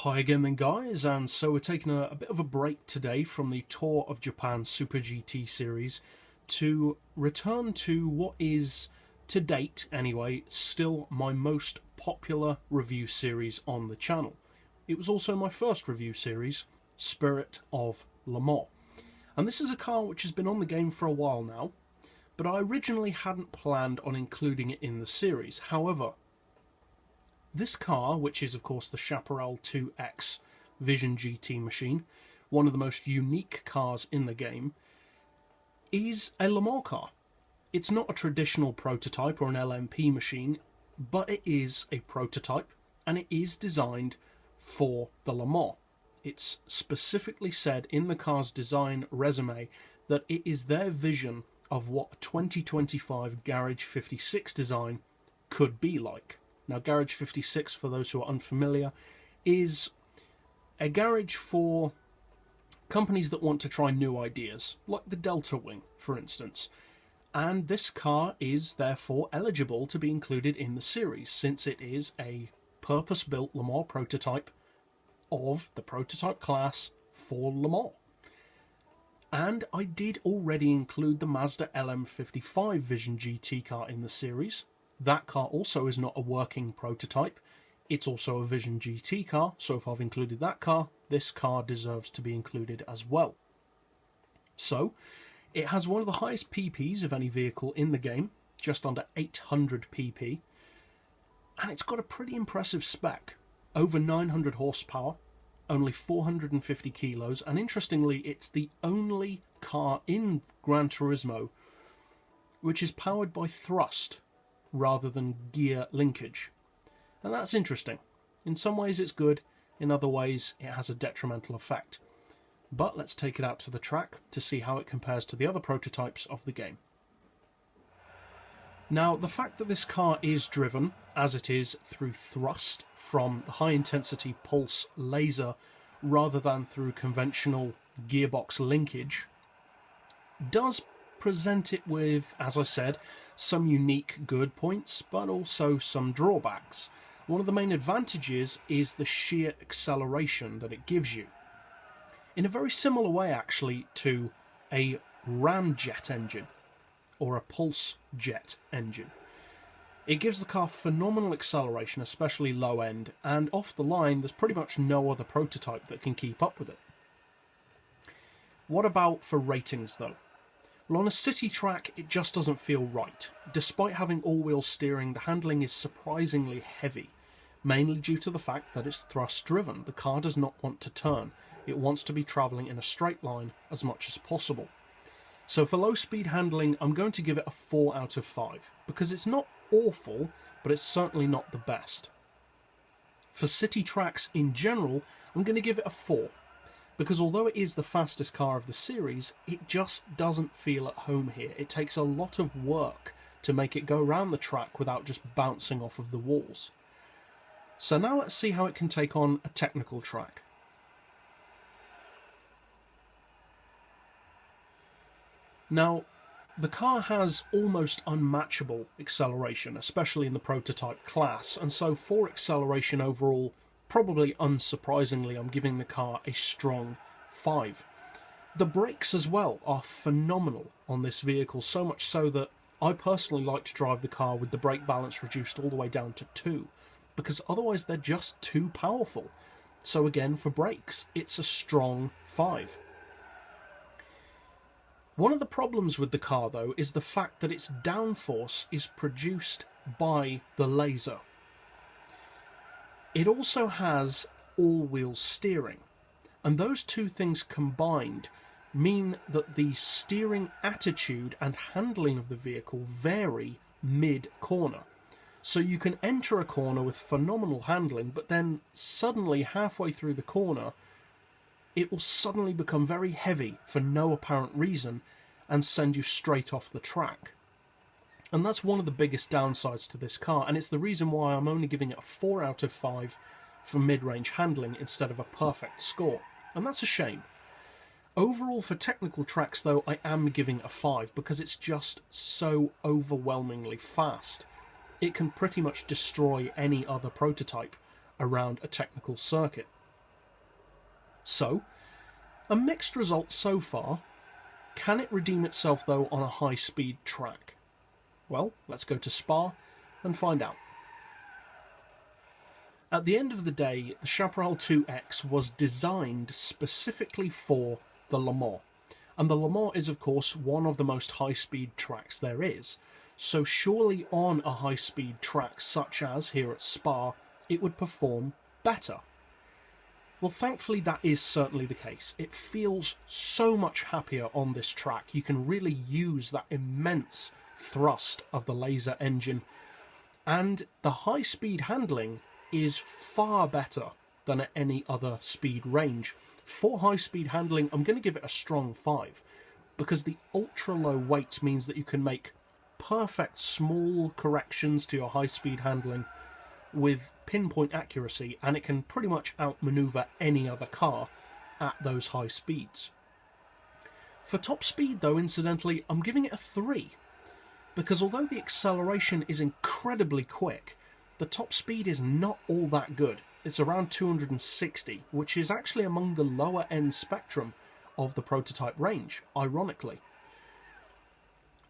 Hi again then guys, and so we're taking a bit of a break today from the Tour of Japan Super GT series to return to what is, to date anyway, still my most popular review series on the channel. It was also my first review series, Spirit of Le Mans. And this is a car which has been on the game for a while now, but I originally hadn't planned on including it in the series. However, this car, which is of course the Chaparral 2X Vision GT machine, one of the most unique cars in the game, is a Le Mans car. It's not a traditional prototype or an LMP machine, but it is a prototype and it is designed for the Le Mans. It's specifically said in the car's design resume that it is their vision of what a 2025 Garage 56 design could be like. Now, Garage 56, for those who are unfamiliar, is a garage for companies that want to try new ideas, like the Delta Wing, for instance. And this car is therefore eligible to be included in the series, since it is a purpose-built Le Mans prototype of the prototype class for Le Mans. And I did already include the Mazda LM55 Vision GT car in the series. That car also is not a working prototype, it's also a Vision GT car, so if I've included that car, this car deserves to be included as well. So, it has one of the highest PPs of any vehicle in the game, just under 800 PP, and it's got a pretty impressive spec, over 900 horsepower, only 450 kilos, and interestingly, it's the only car in Gran Turismo which is powered by thrust rather than gear linkage. And that's interesting. In some ways it's good, in other ways it has a detrimental effect. But let's take it out to the track to see how it compares to the other prototypes of the game. Now, the fact that this car is driven, as it is, through thrust from the high-intensity pulse laser rather than through conventional gearbox linkage, does present it with, as I said, some unique good points, but also some drawbacks. One of the main advantages is the sheer acceleration that it gives you. In a very similar way, actually, to a ramjet engine, or a pulse jet engine. It gives the car phenomenal acceleration, especially low end, and off the line there's pretty much no other prototype that can keep up with it. What about for ratings though? Well, on a city track, it just doesn't feel right. Despite having all-wheel steering, the handling is surprisingly heavy, mainly due to the fact that it's thrust-driven. The car does not want to turn. It wants to be travelling in a straight line as much as possible. So for low-speed handling, I'm going to give it a 4 out of 5, because it's not awful, but it's certainly not the best. For city tracks in general, I'm going to give it a 4. Because although it is the fastest car of the series, it just doesn't feel at home here. It takes a lot of work to make it go around the track without just bouncing off of the walls. So now let's see how it can take on a technical track. Now, the car has almost unmatchable acceleration, especially in the prototype class, and so for acceleration overall, probably unsurprisingly, I'm giving the car a strong 5. The brakes as well are phenomenal on this vehicle, so much so that I personally like to drive the car with the brake balance reduced all the way down to 2, because otherwise they're just too powerful. So again, for brakes, it's a strong 5. One of the problems with the car though is the fact that its downforce is produced by the laser. It also has all-wheel steering, and those two things combined mean that the steering attitude and handling of the vehicle vary mid-corner. So you can enter a corner with phenomenal handling, but then suddenly halfway through the corner, it will suddenly become very heavy for no apparent reason and send you straight off the track. And that's one of the biggest downsides to this car, and it's the reason why I'm only giving it a 4 out of 5 for mid-range handling instead of a perfect score. And that's a shame. Overall, for technical tracks though, I am giving a 5 because it's just so overwhelmingly fast. It can pretty much destroy any other prototype around a technical circuit. So, a mixed result so far. Can it redeem itself though on a high-speed track? Well, let's go to Spa and find out. At the end of the day, the Chaparral 2X was designed specifically for the Le Mans. And the Le Mans is, of course, one of the most high-speed tracks there is. So surely on a high-speed track such as here at Spa, it would perform better. Well, thankfully that is certainly the case. It feels so much happier on this track. You can really use that immense thrust of the laser engine. And the high-speed handling is far better than at any other speed range. For high-speed handling, I'm going to give it a strong 5, because the ultra-low weight means that you can make perfect small corrections to your high-speed handling with pinpoint accuracy, and it can pretty much outmaneuver any other car at those high speeds. For top speed, though, incidentally, I'm giving it a 3, because although the acceleration is incredibly quick, the top speed is not all that good. It's around 260, which is actually among the lower end spectrum of the prototype range, ironically.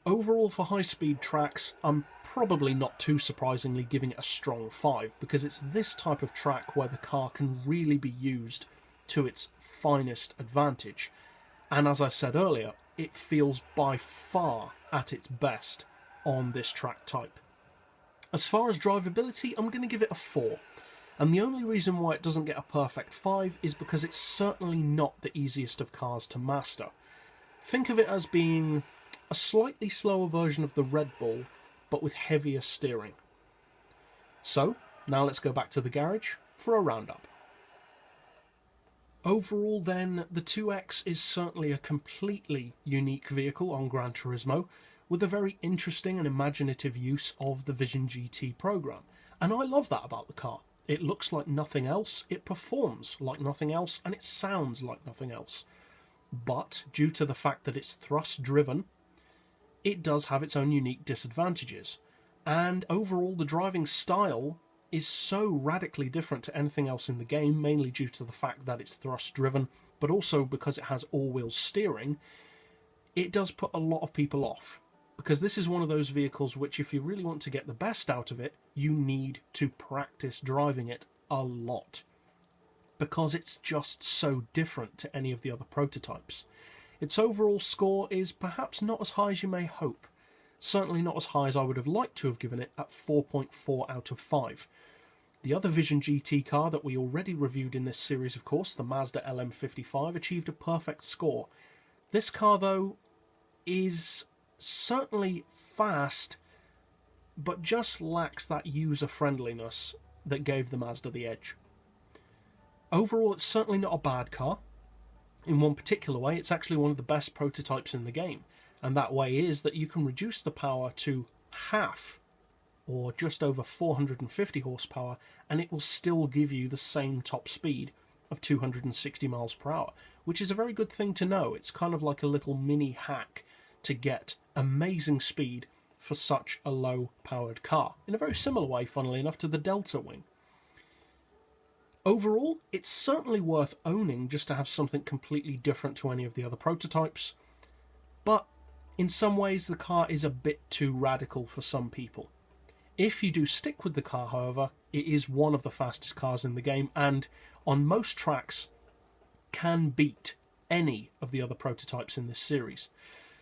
Overall, for high-speed tracks, I'm probably not too surprisingly giving it a strong 5, because it's this type of track where the car can really be used to its finest advantage. And as I said earlier, it feels by far at its best on this track type. As far as drivability, I'm going to give it a 4. And the only reason why it doesn't get a perfect 5 is because it's certainly not the easiest of cars to master. Think of it as being a slightly slower version of the Red Bull, but with heavier steering. So, now let's go back to the garage for a roundup. Overall then, the 2X is certainly a completely unique vehicle on Gran Turismo, with a very interesting and imaginative use of the Vision GT program. And I love that about the car. It looks like nothing else, it performs like nothing else, and it sounds like nothing else. But, due to the fact that it's thrust-driven, it does have its own unique disadvantages. And overall, the driving style is so radically different to anything else in the game, mainly due to the fact that it's thrust-driven, but also because it has all-wheel steering. It does put a lot of people off, because this is one of those vehicles which, if you really want to get the best out of it, you need to practice driving it a lot, because it's just so different to any of the other prototypes. Its overall score is perhaps not as high as you may hope, certainly not as high as I would have liked to have given it at 4.4 out of 5. The other Vision GT car that we already reviewed in this series, of course, the Mazda LM55, achieved a perfect score. This car, though, is certainly fast, but just lacks that user-friendliness that gave the Mazda the edge. Overall, it's certainly not a bad car. In one particular way, it's actually one of the best prototypes in the game, and that way is that you can reduce the power to half, or just over 450 horsepower, and it will still give you the same top speed of 260 miles per hour, which is a very good thing to know. It's kind of like a little mini hack to get amazing speed for such a low-powered car, in a very similar way, funnily enough, to the Delta Wing. Overall, it's certainly worth owning just to have something completely different to any of the other prototypes, but in some ways the car is a bit too radical for some people. If you do stick with the car, however, it is one of the fastest cars in the game, and on most tracks can beat any of the other prototypes in this series.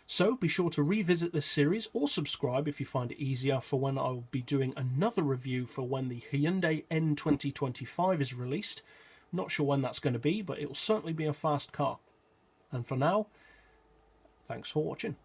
So be sure to revisit this series or subscribe if you find it easier for when I'll be doing another review for when the Hyundai N2025 is released. Not sure when that's going to be, but it will certainly be a fast car. And for now, thanks for watching.